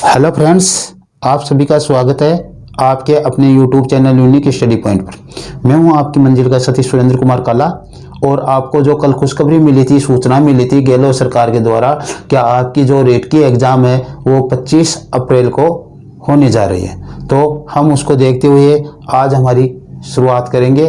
Hello friends, आप सभी का स्वागत है आपके अपने YouTube channel unique study point पर। मैं हूं आपकी मंजिल का साथी सुरेंद्र कुमार काला। और आपको जो कल खुशखबरी मिली थी, सूचना मिली थी गहलोत सरकार के द्वारा कि आपकी जो रेट की एग्ज़ाम है वो 25 अप्रैल को होने जा रही है, तो हम उसको देखते हुए आज हमारी शुरुआत करेंगे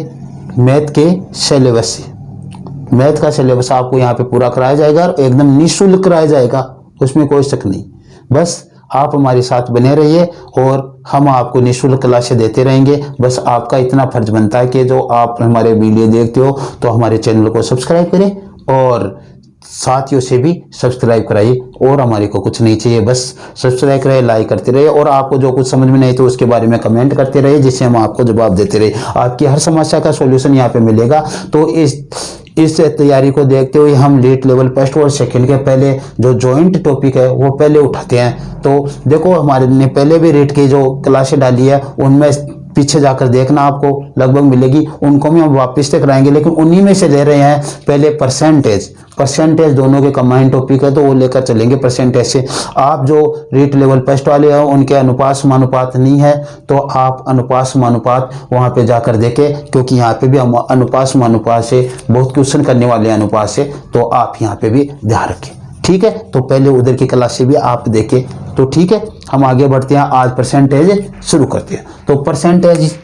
मैथ के सिलेबस से। मैथ का सिलेबस आपको यहाँ पे पूरा कराया जाएगा और एकदम निःशुल्क कराया जाएगा, उसमें कोई शक नहीं। बस आप हमारे साथ बने रहिए और हम आपको निःशुल्क क्लासें देते रहेंगे। बस आपका इतना फर्ज बनता है कि जो आप हमारे वीडियो देखते हो तो हमारे चैनल को सब्सक्राइब करें और साथियों से भी सब्सक्राइब कराइए। और हमारे को कुछ नहीं चाहिए, बस सब्सक्राइब कराइए, लाइक करते रहिए और आपको जो कुछ समझ में नहीं तो उसके बारे में कमेंट करते रहिए, जिससे हम आपको जवाब देते रहिए। आपकी हर समस्या का सॉल्यूशन यहाँ पे मिलेगा। तो इस तैयारी को देखते हुए हम लीड लेवल फर्स्ट और सेकंड के पहले जो जॉइंट टॉपिक है वो पहले उठाते हैं। तो देखो, हमारे ने पहले भी रेट की जो क्लासें डाली है उनमें पीछे जाकर देखना, आपको लगभग मिलेगी। उनको भी हम वापस से कराएंगे, लेकिन उन्हीं में से ले रहे हैं पहले परसेंटेज दोनों के कंबाइंड टॉपिक है तो वो लेकर चलेंगे परसेंटेज से। आप जो रेट लेवल फर्स्ट वाले हैं उनके अनुपात समानुपात नहीं है तो आप अनुपात समानुपात वहां पे जाकर देखें, क्योंकि यहाँ पे भी हम अनुपात समानुपात से बहुत क्वेश्चन करने वाले हैं अनुपात से, तो आप यहाँ पे भी ध्यान रखें। ठीक है, तो पहले उधर की क्लास से भी आप देखें। तो ठीक है, हम आगे बढ़ते हैं, आज परसेंटेज शुरू करते हैं। तो परसेंटेज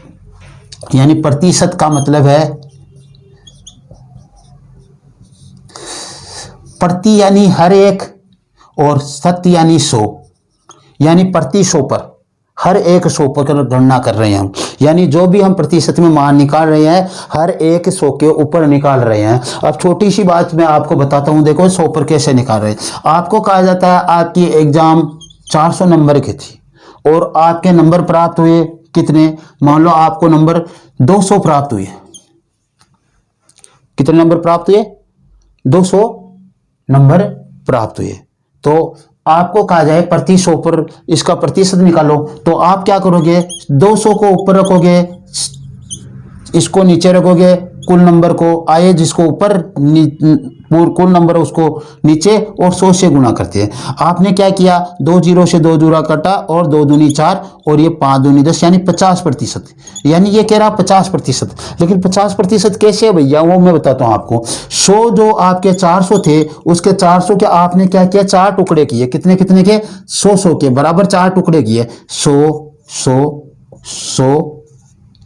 यानी प्रतिशत का मतलब है प्रति यानी हर एक और सत्य यानी 100, यानी प्रति 100 पर, हर एक 100 पर गणना कर रहे हैं हम। यानी जो भी हम प्रतिशत में मान निकाल रहे हैं हर एक 100 के ऊपर निकाल रहे हैं। अब छोटी सी बात मैं आपको बताता हूं, देखो 100 पर कैसे निकाल रहे हैं। आपको कहा जाता है आपकी एग्जाम 400 नंबर की थी और आपके नंबर प्राप्त हुए कितने, मान लो आपको नंबर 200 प्राप्त हुए। कितने नंबर प्राप्त हुए? 200 नंबर प्राप्त हुए। तो आपको कहा जाए प्रति 100 पर इसका प्रतिशत निकालो, तो आप क्या करोगे, 200 को ऊपर रखोगे, इसको नीचे रखोगे, कुल नंबर को आए जिसको ऊपर कुल नंबर उसको नीचे और 100 से गुणा करते हैं। आपने क्या किया, 2 जीरो से 2 दूरा कटा और 2 दूनी 4 और ये 5 दूनी 10 यानी 50%। यानी ये कह रहा 50%, लेकिन 50% कैसे है भैया, वो मैं बताता हूं आपको। 100 जो आपके 400 थे उसके 400 के आपने क्या किया, 4 टुकड़े किए। कितने कितने के? 100 के बराबर 4 टुकड़े किए। 100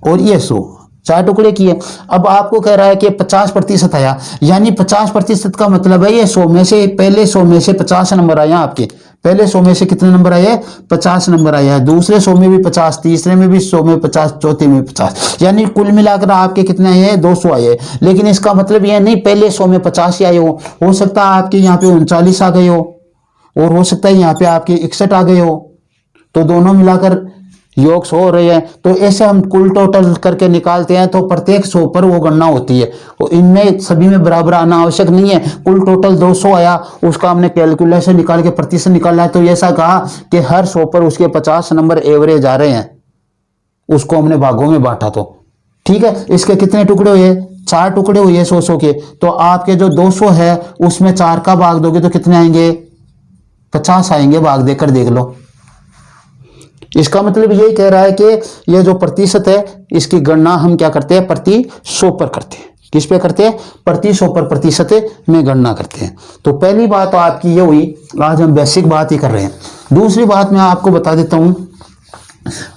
और ये 100, 4 टुकड़े किए। अब आपको कह रहा है कि 50% आया, यानी 50% का मतलब है ये 100 में से, पहले 100 में से 50 नंबर आया आपके। पहले 100 में से कितने नंबर आए? 50 नंबर आया। दूसरे 100 में भी 50, तीसरे में भी 100 में 50, चौथे में 50, यानी कुल मिलाकर आपके कितने आए हैं? 200 आए। लेकिन इसका मतलब यह नहीं पहले 100 में 50 ही आए हो सकता है आपके यहाँ पे 39 आ गए हो और हो सकता है यहाँ पे आपके 61 आ गए हो, तो दोनों मिलाकर योग 100 हो रहे हैं। तो ऐसे हम कुल टोटल करके निकालते हैं, तो प्रत्येक 100 पर वो गणना होती है। तो इनमें सभी में बराबर आना आवश्यक नहीं है। कुल टोटल 200 आया, उसका हमने कैलकुलेशन निकाल के प्रतिशत निकालना है, तो ऐसा कहा कि हर 100 पर उसके 50 नंबर एवरेज आ रहे हैं, उसको हमने भागों में बांटा। तो ठीक है, इसके कितने टुकड़े हुए? 4 टुकड़े हुए 100 के। तो आपके जो 200 है उसमें 4 का भाग दोगे तो कितने आएंगे? 50 आएंगे। भाग देकर देख लो। इसका मतलब यही कह रहा है कि यह जो प्रतिशत है इसकी गणना हम क्या करते हैं, प्रति 100 पर करते हैं। किस पे करते हैं? प्रति 100 पर प्रतिशत में गणना करते हैं। तो पहली बात तो आपकी ये हुई, आज हम बेसिक बात ही कर रहे हैं। दूसरी बात मैं आपको बता देता हूं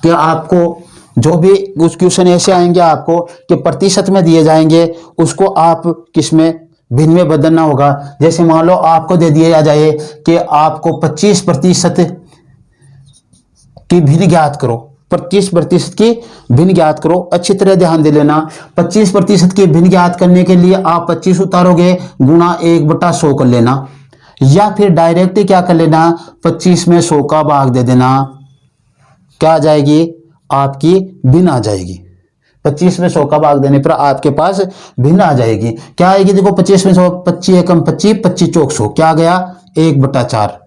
कि आपको जो भी कुछ क्वेश्चन ऐसे आएंगे आपको कि प्रतिशत में दिए जाएंगे, उसको आप किसमें भिन्न में बदलना होगा। जैसे मान लो आपको दे दिया जाए कि आपको 25% की भिन्न ज्ञात करो, 25% की भिन्न ज्ञात करो। अच्छी तरह ध्यान दे लेना, 25% की भिन्न ज्ञात करने के लिए आप 25 उतारोगे, गुणा 1/100 कर लेना, या फिर डायरेक्ट ही क्या कर लेना, 25 में 100 का भाग दे देना। क्या आ जाएगी? आपकी भिन्न आ जाएगी। 25 में 100 का भाग देने पर आपके पास भिन्न आ जाएगी। क्या आएगी? देखो 25 में 100, 25 एकम 25, 25 चौक 100, क्या आ गया? 1/4।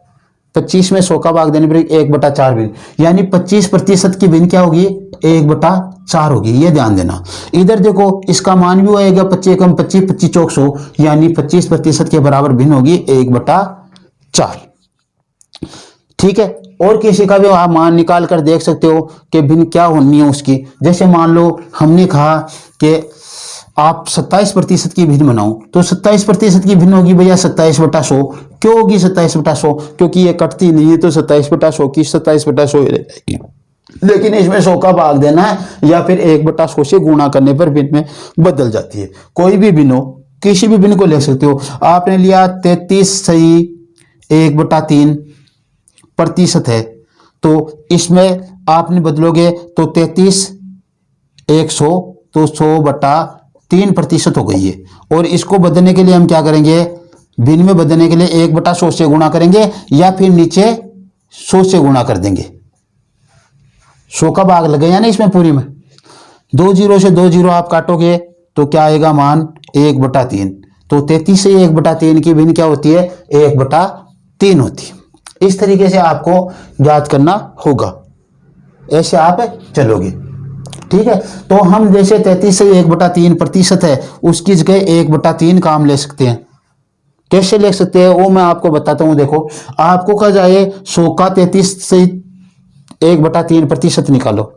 25 में 100 का भाग देने पर 1/4 भिन्न, यानी 25% की भिन्न क्या होगी? 1/4 होगी। ये ध्यान देना। इधर देखो इसका मान भी होएगा 25 एकम 25, 25 चौक 100, यानी 25% के बराबर भिन्न होगी 1/4। ठीक है, और किसी का भी आप मान निकाल कर देख सकते हो कि भिन्न क्या होनी है उसकी। जैसे मान लो हमने कहा कि आप 27% की भिन्न बनाओ, तो 27% की भिन्न होगी भैया 27/100। क्यों होगी 27/100? क्योंकि ये कटती नहीं है, तो 27/100 की 27/100 रहेगी। लेकिन इसमें 100 का भाग देना है या फिर 1/100 से गुणा करने पर भिन्न में बदल जाती है। कोई भी भिन्न हो, किसी भी भिन्न को ले सकते हो। आपने लिया 33 सही 1/3% है, तो इसमें आपने बदलोगे तो 33 100, तो 100/3% हो गई है। और इसको बदलने के लिए हम क्या करेंगे, भिन्न में बदलने के लिए 1/100 से गुणा करेंगे या फिर नीचे 100 से गुणा कर देंगे। 100 का भाग लगेगा ना इसमें पूरी में। 2 जीरो से 2 जीरो आप काटोगे तो क्या आएगा मान 1/3। तो 33 से 1/3 की भिन्न क्या होती है 1/3 होती है। इस तरीके से आपको याद करना होगा, ऐसे आप चलोगे। ठीक है, तो हम जैसे 33 से 1/3% है, उसकी जगह 1/3 काम ले सकते हैं। कैसे ले सकते हैं वो मैं आपको बताता हूं। देखो, आपको कहा जाए 100 का 33 से 1/3% निकालो,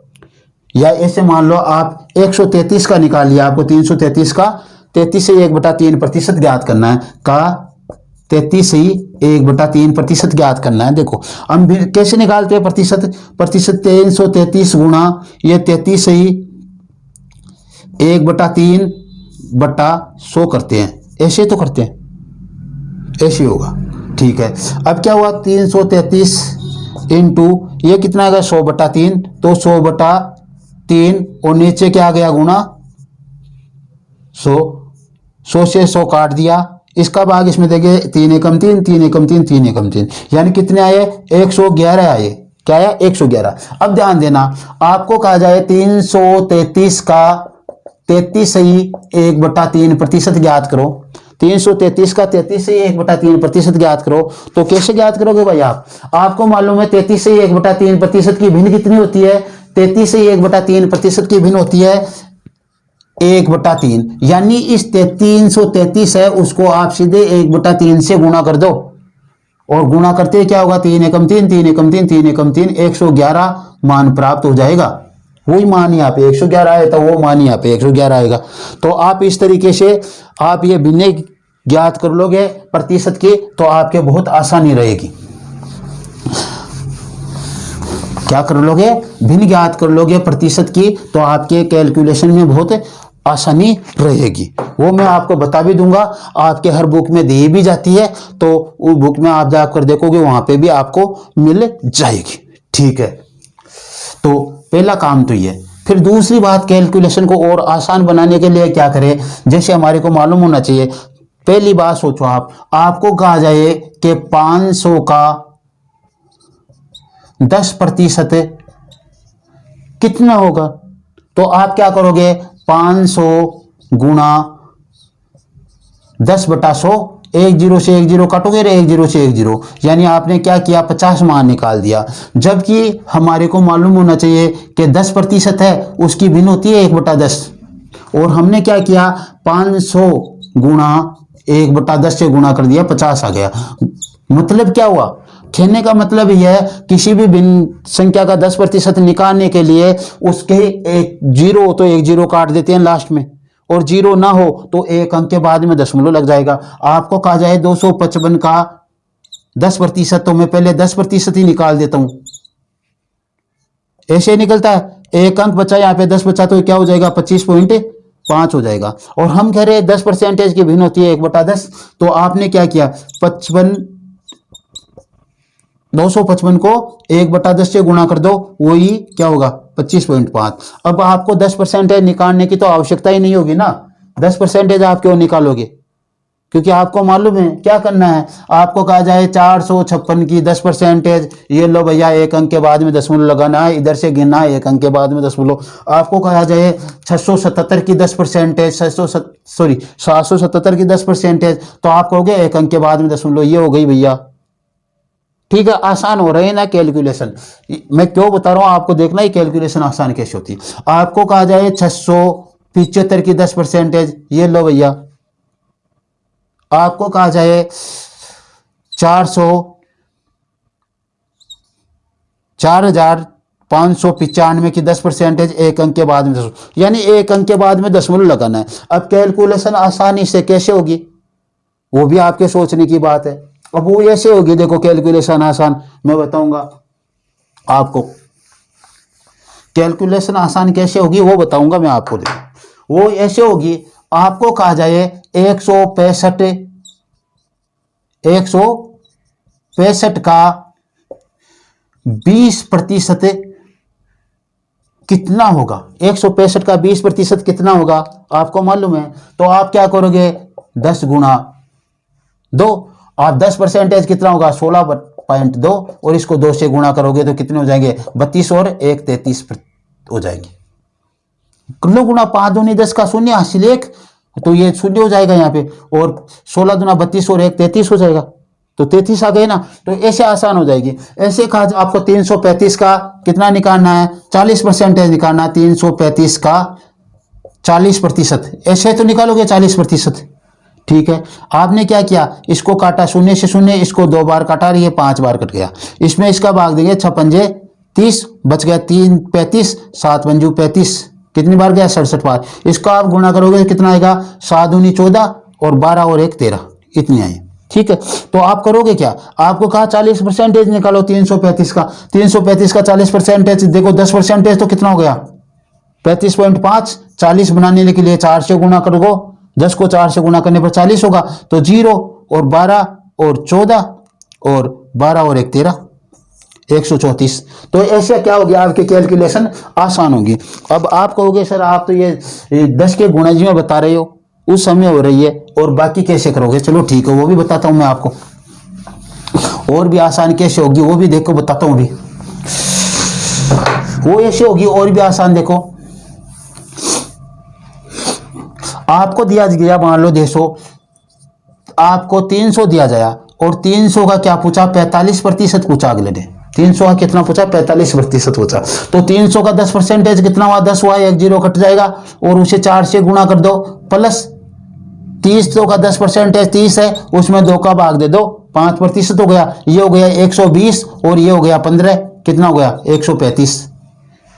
या ऐसे मान लो आप 133 का निकाल लिया, आपको 333 का 33 से 1/3% ज्ञात करना है। का 33 से 1/3% ज्ञात करना है। देखो हम कैसे निकालते हैं प्रतिशत, 333 गुणा ये 33 से 1/3/100 करते हैं, ऐसे तो करते हैं, ऐसे होगा। ठीक है, अब क्या हुआ 333 इंटू ये कितना आएगा 100/3, तो 100/3 और नीचे क्या आ गया गुणा 100, 100 से 100 काट दिया, इसका भाग इसमें देंगे 3 एकम 3, 3 एकम 3, 3 एकम 3, यानी कितने आए 111 आए। क्या आया 111। अब ध्यान देना, आपको कहा जाए 333 का 33 से 1/3% ज्ञात करो। 333 का 33 से 1/3% ज्ञात करो, तो कैसे ज्ञात करोगे भाई आपको मालूम है 33 से 1/3% की भिन्न कितनी होती है, 33 से 1/3% की भिन्न होती है 1/3, यानी इस 333 है उसको आप सीधे 1/3 से गुणा कर दो, और गुणा करते क्या होगा 3 एकम 3, 3 एकम 3, 3 एकम 3, 111 मान प्राप्त हो जाएगा। वही मान यहाँ पे 111 आया था, वो मान यहाँ पे 111 आएगा। तो आप इस तरीके से आप ये भिन्न ज्ञात कर लोगे प्रतिशत की, तो आपके बहुत आसानी रहेगी। क्या कर लोगे, भिन्न ज्ञात कर लोगे प्रतिशत की, तो आपके कैलकुलेशन में बहुत आसानी रहेगी। वो मैं आपको बता भी दूंगा, आपके हर बुक में दी भी जाती है, तो उस बुक में आप जाकर देखोगे वहां पे भी आपको मिल जाएगी। ठीक है, तो पहला काम तो ये। फिर दूसरी बात, कैलकुलेशन को और आसान बनाने के लिए क्या करें, जैसे हमारे को मालूम होना चाहिए। पहली बात सोचो, आपको कहा जाए कि 500 का 10% कितना होगा, तो आप क्या करोगे 500 गुणा 10/100, 1 जीरो से 1 जीरो काटोगे रे, 1 जीरो से 1 जीरो, यानी आपने क्या किया 50 मान निकाल दिया। जबकि हमारे को मालूम होना चाहिए कि 10% है, उसकी भिन्न होती है 1/10, और हमने क्या किया 500 गुणा 1/10 से गुणा कर दिया, 50 आ गया। मतलब क्या हुआ, कहने का मतलब यह है किसी भी भिन्न संख्या का 10% निकालने के लिए उसके एक जीरो हो तो 1 जीरो काट देते हैं लास्ट में, और जीरो ना हो तो एक अंक के बाद में दशमलव लग जाएगा। आपको कहा जाए 255 का 10%, तो मैं पहले 10% ही निकाल देता हूं, ऐसे निकलता है। एक अंक बचा, यहाँ पे 10 बचा, तो क्या हो जाएगा 25.5 हो जाएगा। और हम कह रहे हैं 10% की भिन्न होती है 1/10, तो आपने क्या किया 255 को 1/10 से गुणा कर दो, वही क्या होगा 25.5। अब आपको 10% निकालने की तो आवश्यकता ही नहीं होगी ना, 10% आप क्यों निकालोगे, क्योंकि आपको मालूम है क्या करना है। आपको कहा जाए 456 की 10%, ये लो भैया एक अंक के बाद में दशमलव लगाना है, इधर से गिनना है, एक अंक के बाद में दशमलव। आपको कहा जाए 677 की 10%, 777 की 10%, तो आप कहोगे एक अंक के बाद में दशमलव, ये हो गई भैया। ठीक है, आसान हो रहे हैं ना कैलकुलेशन। मैं क्यों बता रहा हूं आपको, देखना ही कैलकुलेशन आसान कैसे होती है। आपको कहा जाए 675 की 10%, ये लो भैया। आपको कहा जाए 4595 की 10% एक अंक के बाद में यानी एक अंक के बाद में दशमलव लगाना है। अब कैलकुलेशन आसानी से कैसे होगी वो भी आपके सोचने की बात है। अब वो ऐसे होगी, देखो कैलकुलेशन आसान मैं बताऊंगा आपको। कैलकुलेशन आसान कैसे होगी वो बताऊंगा मैं आपको। देखो वो ऐसे होगी, आपको कहा जाए 165 का 20% कितना होगा। 165 का 20% कितना होगा आपको मालूम है, तो आप क्या करोगे 10 गुणा 2, आप 10% कितना होगा 16.2 और इसको 2 से गुणा करोगे तो कितने हो जाएंगे 32 और 1 33 हो जाएंगे। किलो गुणा 5 दूनी 10 का शून्य हासिल 1, तो ये शून्य हो जाएगा यहाँ पे, और 16 दूना 32 और 1 33 हो जाएगा, तो 33 आ गए ना। तो ऐसे आसान हो जाएगी। ऐसे कहा आपको 335 का कितना निकालना है 40% निकालना है। 335 का 40%, ऐसे तो निकालोगे 40%। ठीक है, आपने क्या किया इसको काटा शून्य से शून्य, इसको 2 बार काटा, ये 5 बार कट गया। इसमें इसका भाग देंगे 6 पंजे 30, बच गया 3 35, 7 पंजू 35, कितनी बार गया 67 बार। इसका आप गुणा करोगे कितना आएगा 7 दूनी 14 और 12 और 1 13, इतनी आई। ठीक है, तो आप करोगे क्या, आपको कहा 40% निकालो 335 का। 335 का 40% देखो 10% तो कितना हो गया 35.5। 40 बनाने के लिए 4 से गुणा करोगे, 10 को 4 से गुणा करने पर 40 होगा, तो 0 और 12 और 14 और 12 और 1 13, 134। तो ऐसे क्या हो गया आपकी कैलकुलेशन आसान होगी। अब आप कहोगे सर आप तो ये 10 के गुणज में बता रहे हो, उस समय हो रही है और बाकी कैसे करोगे। चलो ठीक है, वो भी बताता हूं मैं आपको, और भी आसान कैसे होगी वो भी देखो बताता हूं। भी वो ऐसे होगी और भी आसान। देखो आपको दिया गया मान लो 150, आपको 300 दिया जाया और 300 का क्या पूछा 45% पूछा अगले ने। 300 का कितना पूछा 45% पूछा, तो 300 का 10% कितना हुआ 10 हुआ, 1 0 कट जाएगा और उसे 4 से गुणा कर दो, प्लस 300 का 10% 30 है, उसमें 2 का भाग दे दो 5% हो गया। ये हो गया 120 और ये हो गया 15, कितना हो गया 135।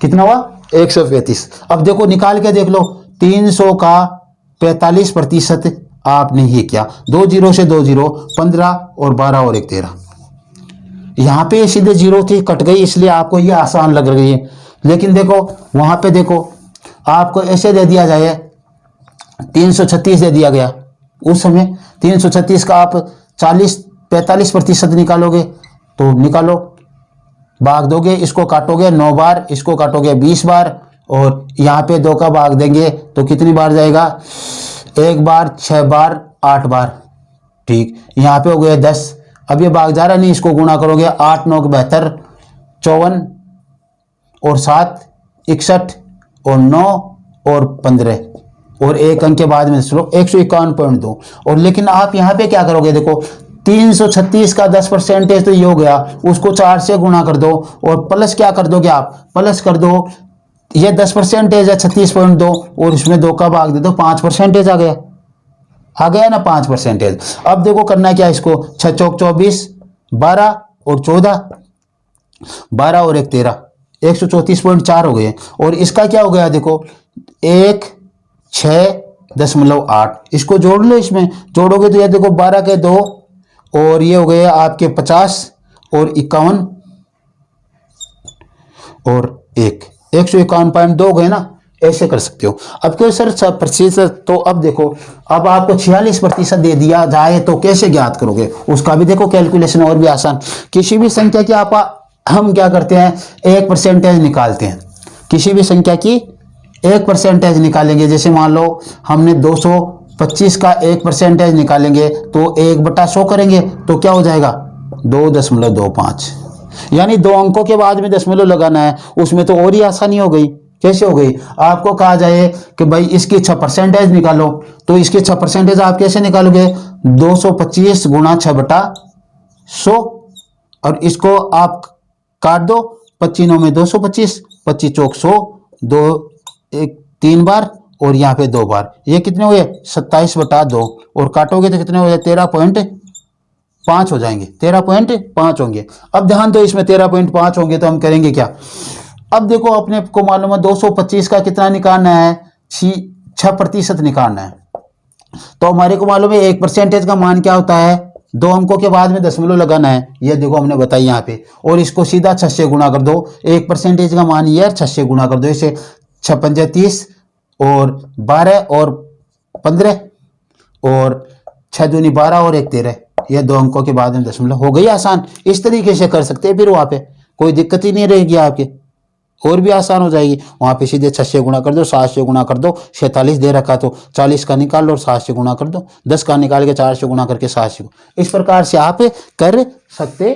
कितना हुआ 135। अब देखो निकाल के देख लो 300 का 45% आपने ये किया, 2 0 से 2 0 15 और 12 और 1 13। यहां पे सीधे 0 थी कट गई, इसलिए आपको ये आसान लग रही है। लेकिन देखो वहां पे देखो आपको ऐसे दे दिया जाए 336 दे दिया गया उस समय। 336 का आप 45% निकालोगे, तो निकालो, भाग दोगे, इसको काटोगे 9 बार, इसको काटोगे 20 बार और यहाँ पे 2 का भाग देंगे तो कितनी बार जाएगा 1 बार 6 बार 8 बार। ठीक, यहाँ पे हो गया 10। अब ये भाग जा रहा नहीं, इसको गुणा करोगे 8 9 72 54 और 7 61 और 9 और 15 और 1 अंक के बाद में चलो 151.2। और लेकिन आप यहाँ पे क्या करोगे, देखो 336 का 10% तो ये हो गया, उसको 4 से गुणा कर दो और प्लस क्या कर दोगे आप, प्लस कर दो, ये 10% है 36.2 और इसमें 2 का भाग दे दो 5% आ गया ना 5%। अब देखो करना क्या, इसको 6 चौक 24 12 और 14 12 और 1 13, 134.4 हो गए। और इसका क्या हो गया देखो 1.6.8, इसको जोड़ लो, इसमें जोड़ोगे तो ये देखो 12 के 2 और ये हो गए आपके 50 और 51 और 151.2 हो गए ना। ऐसे कर सकते हो। अब क्यों सर प्रतिशत, तो अब देखो अब आपको 46% दे दिया जाए तो कैसे ज्ञात करोगे, उसका भी देखो कैलकुलेशन और भी आसान। किसी भी संख्या की हम क्या करते हैं 1% निकालते हैं, किसी भी संख्या की 1% निकालेंगे। जैसे मान लो हमने 225 का 1% निकालेंगे तो 1/100 करेंगे तो क्या हो जाएगा 2.25, यानी 2 अंकों के बाद में दशमलव लगाना है। उसमें तो और ही आसानी हो गई। कैसे हो गई, आपको कहा जाए कि भाई इसकी 6% निकालो, तो इसके 6% आप कैसे निकालोगे 225 गुणा 6/100 और इसको आप काट दो 25 में 225, 25 चौक 100, 2 1 3 बार और यहाँ पे 2 बार, ये कितने हुए 27/2 और काटोगे तो कितने हो जाए 13.5 5 हो जाएंगे, 13.5 होंगे। अब ध्यान दो, इसमें 13.5 होंगे तो हम करेंगे क्या। अब देखो अपने को मालूम है 225 का कितना निकालना है, 6% निकालना है। तो हमारे को मालूम है 1% का मान क्या होता है, 2 अंकों के बाद में दशमलव लगाना है, ये देखो हमने बताई यहाँ पे। और इसको सीधा 6 से गुणा कर दो, 1% का मान ये है, 6 से गुणा कर दो इसे, 6 पंजे 30 और 12 और 15 और 6 दूनी 12 और 1 13, ये 2 अंकों के बाद में दशमलव। हो गई आसान, इस तरीके से कर सकते हैं, फिर वहाँ पे कोई दिक्कत ही नहीं रहेगी आपके, और भी आसान हो जाएगी। वहाँ पे सीधे 6 से गुणा कर दो, 7 से गुणा कर दो, 46 दे रखा तो 40 का निकाल लो और 7 से गुणा कर दो, 10 का निकाल के 4 से गुणा करके 7 से, इस प्रकार से आप कर सकते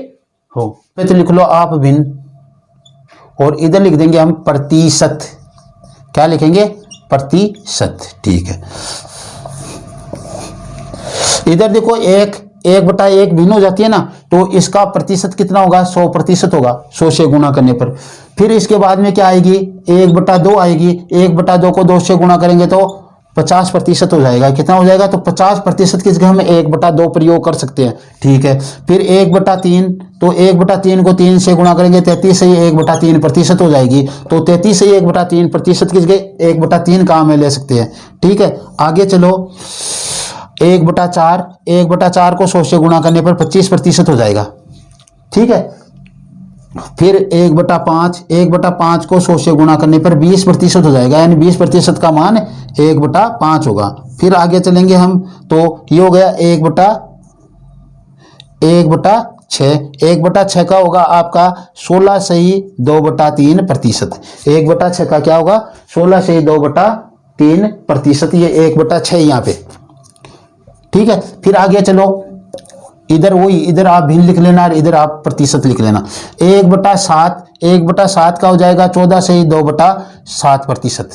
हो। तो लिख लो आप भिन्न, और इधर लिख देंगे हम प्रतिशत, क्या लिखेंगे, प्रतिशत। ठीक है, इधर देखो 1/1 भिन्न हो जाती है ना, तो इसका प्रतिशत कितना होगा, 100% होगा, 100 से गुणा करने पर। फिर इसके बाद में क्या आएगी, 1/2 आएगी, 1/2 को 2 से गुणा करेंगे तो 50% हो जाएगा। कितना हो जाएगा, तो 50% की जगह हम 1/2 प्रयोग कर सकते हैं। ठीक है, फिर 1/3, तो 1/3 को 3 से गुणा करेंगे, 33 से 1/3% हो जाएगी। तो 33 से 1/3% की जगह 1/3 काम में ले सकते हैं। ठीक है, आगे चलो, 1/4, 1/4 को 100 से गुणा करने पर 25% हो जाएगा। ठीक है, फिर 1/5, 1/5 को 100 से गुणा करने पर 20% हो जाएगा, यानी 20% का मान 1/5 होगा। फिर आगे चलेंगे हम, तो ये हो गया 1/6, 1/6 का होगा आपका 16 सही 2/3%। 1/6 का क्या होगा, 16 सही 2/3%, ये 1/6 यहाँ पे। ठीक है, फिर आगे चलो, इधर वही, इधर आप भिन्न लिख लेना और इधर आप प्रतिशत लिख लेना। 1/7, 1/7 का हो जाएगा 14 से 2/7%,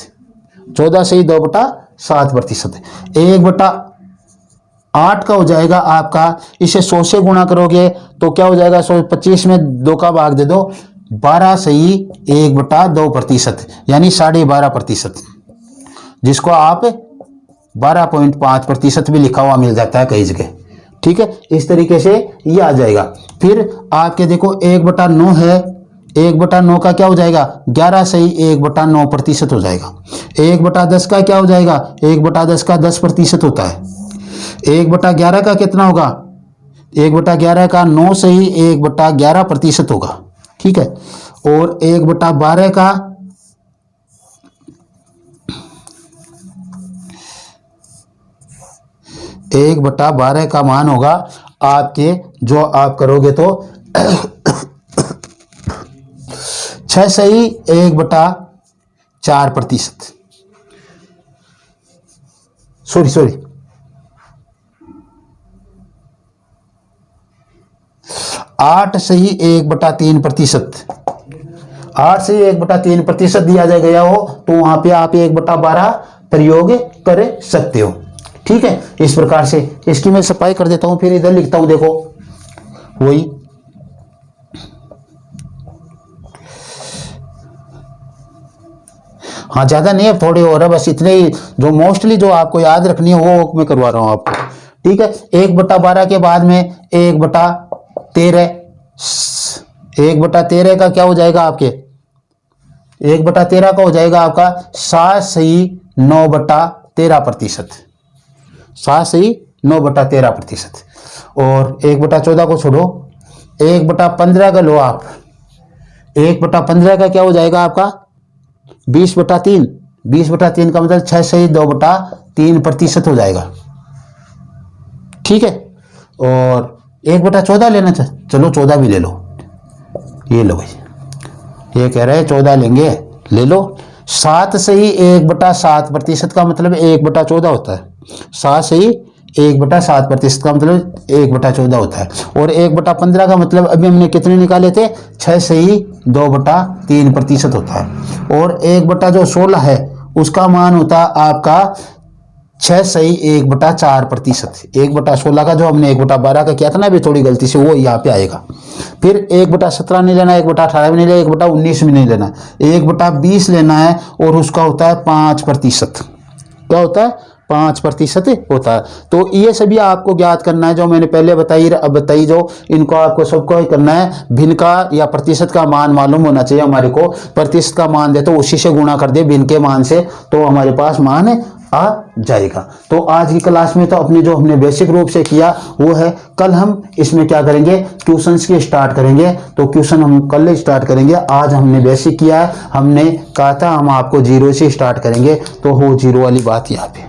14 से 2/7%। 1/8 का हो जाएगा आपका, इसे 100 से गुणा करोगे तो क्या हो जाएगा, 125 में 2 का भाग दे दो, 12 सही 1/2%, यानी 12.5%, जिसको आप 12.5% भी लिखा हुआ मिल जाता है कई जगह। ठीक है, इस तरीके से ये आ जाएगा। फिर आपके देखो 1/9 है, 1/9 का क्या हो जाएगा, 11 सही 1/9% हो जाएगा। 1/10 का क्या हो जाएगा, 1/10 का 10% होता है। 1/11 का कितना होगा, 1/11 का 9 सही 1/11% होगा। ठीक है, और 1/12 का 1/12 का मान होगा आपके, जो आप करोगे तो 6 सही 1/4%, सॉरी 8 सही 1/3%, 8 से 1/3% दिया गया हो तो वहां पे आप 1/12 प्रयोग कर सकते हो। ठीक है, इस प्रकार से इसकी मैं सफाई कर देता हूं, फिर इधर लिखता हूं, देखो वही, हाँ ज्यादा नहीं है, थोड़े और है, बस इतने ही जो मोस्टली जो आपको याद रखनी है वो मैं करवा रहा हूं आपको। ठीक है, 1/12 के बाद में 1/13, 1/13 का क्या हो जाएगा आपके, 1/13 का हो जाएगा आपका 7 सही 9/13%, 7 सही 9/13%। और 1/14 को छोड़ो, 1/15 का लो आप, 1/15 का क्या हो जाएगा आपका 20/3, 20/3 का मतलब 6 सही 2/3% हो जाएगा। ठीक है, और 1/14 लेना चाहिए, चलो 14 भी ले लो, ये लो भाई, ये कह रहे हैं 14 लेंगे, ले लो। 7 सही 1/7% का मतलब 1/14 होता है, 7 सही 1/7% का मतलब 1/14 होता है। और 1/15 का मतलब अभी हमने कितने निकाले थे, 6 सही 2/3% होता है। और 1/16 है उसका मान होता है आपका 6 सही 1/4%। 1/16 का जो हमने 1/12 का किया था ना अभी थोड़ी गलती से, वो यहाँ पे आएगा। फिर 1/17 नहीं लेना, 1/18 भी नहीं लेना, 1/19 भी नहीं लेना, 1/20 लेना है, और उसका होता है 5%। क्या होता है, 5% होता है। तो ये सभी आपको ज्ञात करना है, जो मैंने पहले बताई जो इनको आपको सबको करना है। भिन्न का या प्रतिशत का मान मालूम होना चाहिए हमारे को। प्रतिशत का मान दे तो उसी से गुणा कर दे भिन्न के मान से, तो हमारे पास मान आ जाएगा। तो आज की क्लास में तो अपने जो हमने बेसिक रूप से किया वो है। कल हम इसमें क्या करेंगे, क्वेश्चंस की स्टार्ट करेंगे। तो क्वेश्चन हम कल स्टार्ट करेंगे। आज हमने बेसिक किया है, हमने कहा था हम आपको 0 से स्टार्ट करेंगे, तो हो 0 वाली बात यहाँ पे,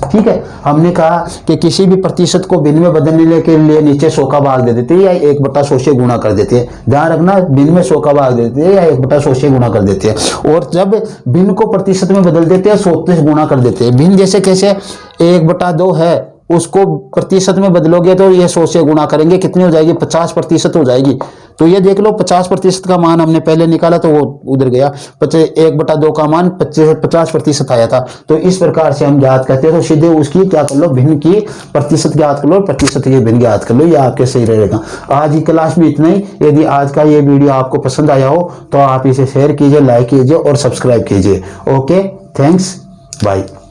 ठीक है। हमने कहा कि किसी भी प्रतिशत को भिन्न में बदलने के लिए नीचे 100 का भाग दे देते हैं या 1/100 से गुणा कर देते हैं। ध्यान रखना, भिन्न में 100 का भाग देते हैं या 1/100 से गुणा कर देते हैं। और जब भिन्न को प्रतिशत में बदल देते हैं 100 से गुणा कर देते हैं। भिन्न जैसे कैसे 1/2 है, उसको प्रतिशत में बदलोगे तो ये 100 से गुणा करेंगे, कितनी हो जाएगी, 50% हो जाएगी। तो ये देख लो 50% का मान हमने पहले निकाला तो वो उधर गया। 1/2 का मान 50% आया था। तो इस प्रकार से हम ज्ञात करते हैं। तो सीधे उसकी क्या कर लो, भिन्न की प्रतिशत ज्ञात कर लो, प्रतिशत की भिन्न ज्ञात कर लो, ये आपके सही रहेगा। आज की क्लास में इतना ही। यदि आज का ये वीडियो आपको पसंद आया हो तो आप इसे शेयर कीजिए, लाइक कीजिए और सब्सक्राइब कीजिए। Okay, thanks, bye.